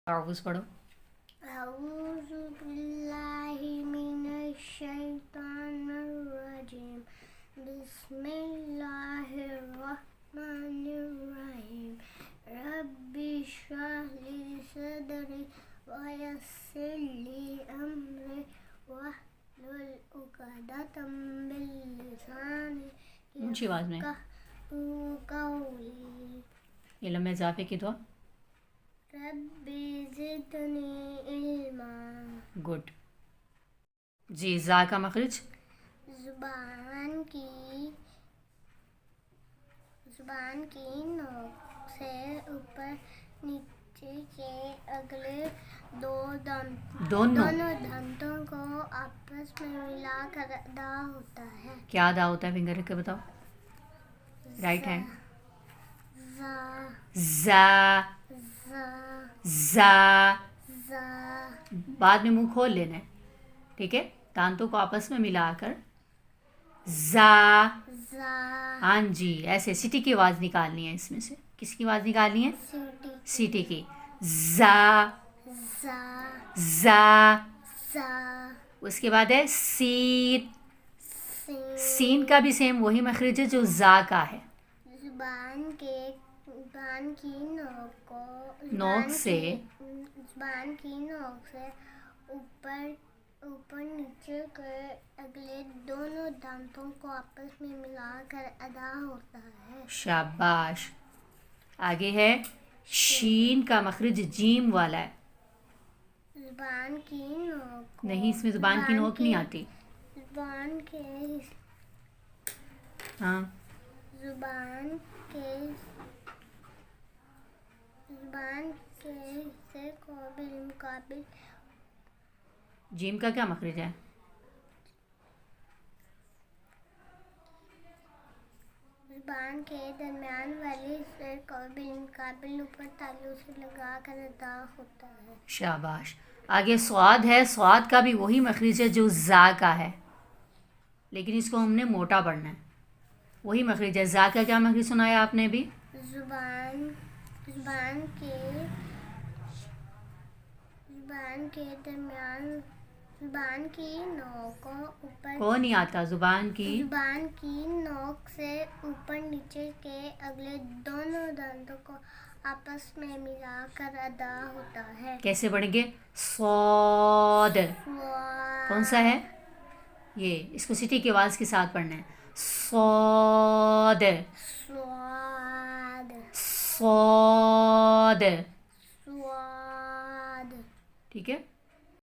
आऊज़ पढ़ो। अऊज़ु बिल्लाहि मिनश्शैतानिर्रजीम। बिस्मिल्लाहिर्रहमानिर्रहीम। रब्बि इश्रह ली सदरी व यस्सिर ली अमरी वहलुल उक़दतम मिन लिसानी ऊंची आवाज़ में। यफ़क़हू क़ौली। इल्म इज़ाफ़े की दुआ। रब्बी ज़िदनी इल्मा। गुड जी। ज़ा का मखरज ज़ुबान की नोक से ऊपर नीचे के अगले दोनों दंतों को आपस में मिलाकर अदा होता है। क्या अदा होता है? फिंगर रख के बताओ। Right hand. ज़ा ज़ा ज़ा ज़ा। ज़ा। बाद में मुंह खोल लेना है, ठीक है। दांतों को आपस में मिलाकर ज़ा। ज़ा। हाँ जी, ऐसे सीटी की आवाज़ निकालनी है। इसमें से किसकी आवाज़ निकालनी है? सीटी की। ज़ा ज़ा ज़ा। ज़ा। उसके बाद है सीन। सीन का भी सेम वही मखरज है जो ज़ा का है। ज़ुबान की नोक से ऊपर नीचे के अगले दोनों दांतों को आपस में मिलाकर अदा होता है। शाबाश। आगे है शीन का मखरज जीम वाला है। ज़ुबान की नोक नहीं, इसमें ज़ुबान की नोक नहीं आती। ज़ुबान के हाँ, ज़ुबान के हिस्से को बिलमुकाबिल जीम का क्या मखरज है? ज़ुबान के दरमियान वाले हिस्से को बिलमुकाबिल ऊपर तालू से लगाकर अदा होता है। शाबाश। आगे स्वाद है। स्वाद का भी वही मखरज है जो ज़ा का है, लेकिन इसको हमने मोटा पढ़ना है। वही मखरज है। ज़ा का क्या मखरज सुनाया आपने भी? ज़ुबान की नोक को ऊपर को नहीं आता। ज़ुबान की नोक से ऊपर नीचे के अगले दोनों दांतों को आपस में मिलाकर अदा होता है। कैसे पढ़ेंगे? सौद। कौन सा है ये? इसको सीटी की आवाज़ के साथ पढ़ना है। सौद स्वाद सौद। स्वाद। ठीक है।